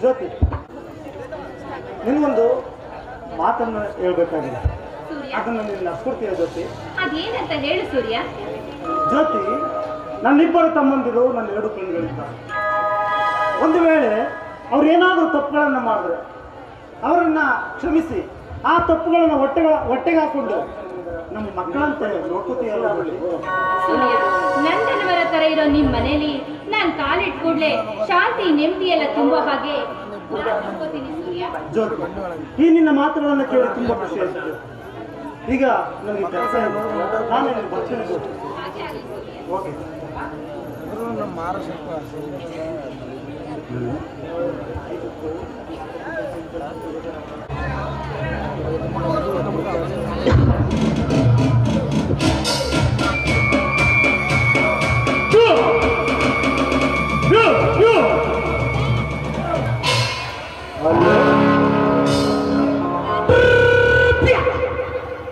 ಜ್ಯೋತಿ, ನಿನ್ಗೊಂದು ಮಾತನ್ನು ಹೇಳ್ಬೇಕಾಗಿದೆ. ಅದನ್ನು ನೀನು ನಡ್ಸ್ಕೊಡ್ತೀಯ ಜ್ಯೋತಿ? ಅದೇನಂತ ಹೇಳು ಸೂರ್ಯ. ಜ್ಯೋತಿ, ನನ್ನಿಬ್ಬರು ತಮ್ಮಂದಿರು ನನ್ನ 2 ಕಣ್ಣುಗಳಿದ್ದಾರೆ. ಒಂದು ವೇಳೆ ಅವ್ರೇನಾದರೂ ತಪ್ಪುಗಳನ್ನು ಮಾಡಿದ್ರೆ ಅವರನ್ನ ಕ್ಷಮಿಸಿ ಆ ತಪ್ಪುಗಳನ್ನು ಹೊಟ್ಟೆಗೆ ಹಾಕೊಂಡು ನಮ್ಮ ಮಕ್ಕಳಂತೆ ನೋಡ್ಕೋತೀಯಲ್ಲ. ಸೂರ್ಯ, ನಂದನವರ ತರ ಇರೋ ನಿಮ್ ಮನೇಲಿ ನಾನ್ ಕಾಲಿಟ್ ಕೂಡ್ಲೆ ಶಾಂತಿ ನೆಮ್ಮದಿ ಎಲ್ಲ ತುಂಬೋ ಹಾಗೆ ನೋಡ್ಕೋತೀನಿ ಸೂರ್ಯ. ಜ್ಯೋತಿ, ಈ ನಿನ್ನ ಮಾತುಗಳನ್ನು ಕೇಳಿ ತುಂಬಾ ಖುಷಿ ಆಯ್ತು. ಈಗ ನನಗೆ ಕೆಲಸ ನಾನು ಬರ್ತೀನಿ ಜ್ಯೋತಿ. ಓಕೆ.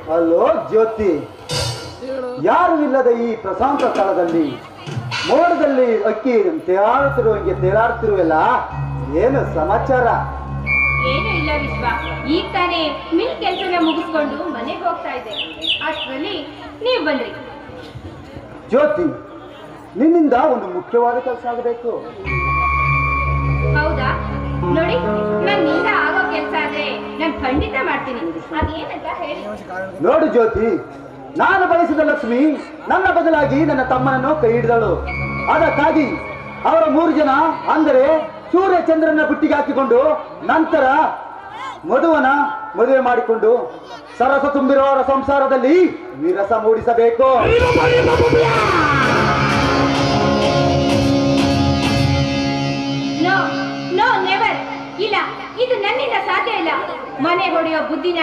ಹಲೋ ಜ್ಯೋತಿ, ಯಾರು ಇಲ್ಲದ ಈ ಪ್ರಶಾಂತ ಸ್ಥಳದಲ್ಲಿ ಮೋಡದಲ್ಲಿ ಅಕ್ಕಿ ತೇಲಾಡ್ತಿರುವೆಲ್ಲ, ಏನು ಸಮಾಚಾರ? ಏನು ಇಲ್ಲ ವಿಶ್ವ, ಈಗ ತಾನೇ ಮಿಲ್ ಕೆಲಸನ ಮುಗಿಸ್ಕೊಂಡು ಮನೆಗೆ ಹೋಗ್ತಾ ಇದ್ದೆ. ಅಷ್ಟರಲ್ಲಿ ನೀವು ಬಂದ್ರಿ. ಜ್ಯೋತಿ, ನಿನ್ನಿಂದ ಒಂದು ಮುಖ್ಯವಾದ ಕೆಲಸ ಆಗಬೇಕು. ಹೌದಾ? ನೋಡಿ, ನನ್ನಿಂದ ಆಗೋ ಕೆಲಸ ಆದ್ರೆ ನಾನು ಖಂಡಿತ ಮಾಡ್ತೀನಿ. ಅದೇನಂತ ಹೇಳಿ. ನೋಡು ಜ್ಯೋತಿ, ನಾನು ಬಯಸಿದ ಲಕ್ಷ್ಮಿ ನನ್ನ ಬದಲಾಗಿ ನನ್ನ ತಮ್ಮನನ್ನು ಕೈ ಹಿಡಿದಳು. ಅದಕ್ಕಾಗಿ ಅವರ 3 ಜನ ಅಂದರೆ ಸೂರ್ಯ ಚಂದ್ರನ ಬುಟ್ಟಿಗೆ ಹಾಕಿಕೊಂಡು ನಂತರ ಮಧುವನ ಮದುವೆ ಮಾಡಿಕೊಂಡು ಸರಸ ತುಂಬಿರುವವರ ಸಂಸಾರದಲ್ಲಿ ವಿರಸ ಮೂಡಿಸಬೇಕು. No no never. ಇಲ್ಲ, ಇದು ನನ್ನಿಂದ ಸಾಧ್ಯ ಇಲ್ಲ. ಮನೆ ಹೊಡೆಯೋ ಬುದ್ಧಿನ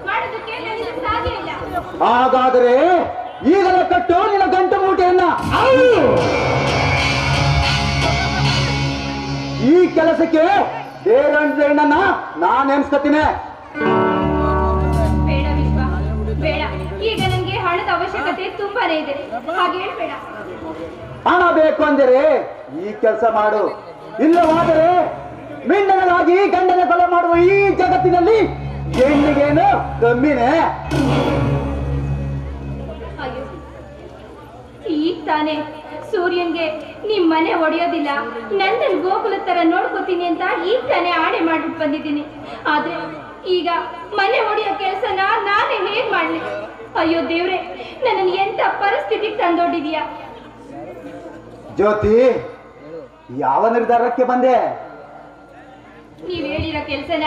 ಮಾಡೋದಕ್ಕೆ ನನ್ನಿಂದ ಸಾಧ್ಯ ಇಲ್ಲ. ಹಾಗಾದರೆ ಈಗಲೇ ಕಟ್ಟು ನಿನ್ನ ಗಂಟು ಮೂಟೆಯನ್ನ. ಈ ಕೆಲಸಕ್ಕೆ ಬೇರಣ್ಣ ನಾನು ಎನ್ಸ್ಕೊತೀನಿ. ಬೇಡ ವಿಶ್ವ, ಬೇಡ. ಈಗ ನನಗೆ ಹಣದ ಅವಶ್ಯಕತೆ ತುಂಬಾನೇ ಇದೆ. ಹಾಗೆ ಹೇಳ್ಬೇಡ. ಹಣ ಬೇಕು ಅಂದರೆ ಈ ಕೆಲಸ ಮಾಡು, ಇಲ್ಲವಾದರೆ ಮಿಂಡನಗಾಗಿ ಗಂಡನ ಕೊಲೆ ಮಾಡುವ ಈ ಜಗತ್ತಿನಲ್ಲಿ ಹೆಣ್ಣಿಗೇನು ಕಮ್ಮಿನೇ? ಅಯ್ಯೋ, ಈಗ ತಾನೇ ಸೂರ್ಯನ್ಗೆ ನಿಮ್ ಮನೆ ಒಡೆಯೋದಿಲ್ಲ, ನಂದನ್ ಗೋಕುಲ ತರ ನೋಡ್ಕೋತೀನಿ ಅಂತ ಈಗ ತಾನೇ ಆಣೆ ಮಾಡ್ಬಿಟ್ಟು ಬಂದಿದ್ದೀನಿ. ಆದ್ರೆ ಈಗ ಮನೆ ಒಡೆಯೋ ಕೆಲಸನ ನಾನೇ ಹೇಗ್ ಮಾಡ್ಲಿ? ಅಯ್ಯೋ ದೇವ್ರೆ, ನನ್ನನ್ನು ಎಂತ ಪರಿಸ್ಥಿತಿಗೆ ತಂದೊಡ್ಡಿದೀಯಾ? ಜ್ಯೋತಿ, ಯಾವ ನಿರ್ಧಾರಕ್ಕೆ ಬಂದೆ? ನೀವ್ ಹೇಳಿರೋ ಕೆಲಸನ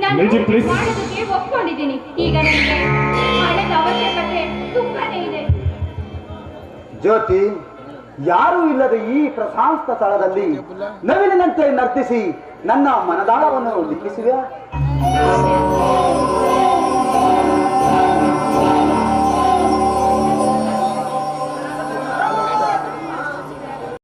ನಾನು ಮಾಡೋದಕ್ಕೆ ಒಪ್ಕೊಂಡಿದ್ದೀನಿ. ಈಗ ನನಗೆ ಹಣದ ಅವಶ್ಯಕತೆ ತುಂಬಾನೇ ಇದೆ. ಜ್ಯೋತಿ, ಯಾರೂ ಇಲ್ಲದ ಈ ಪ್ರಶಾಂತ ಸ್ಥಳದಲ್ಲಿ ನವಿಲಿನಂತೆ ನರ್ತಿಸಿ ನನ್ನ ಮನದಾಳವನ್ನು ಲಿಖಿಸುವೆ.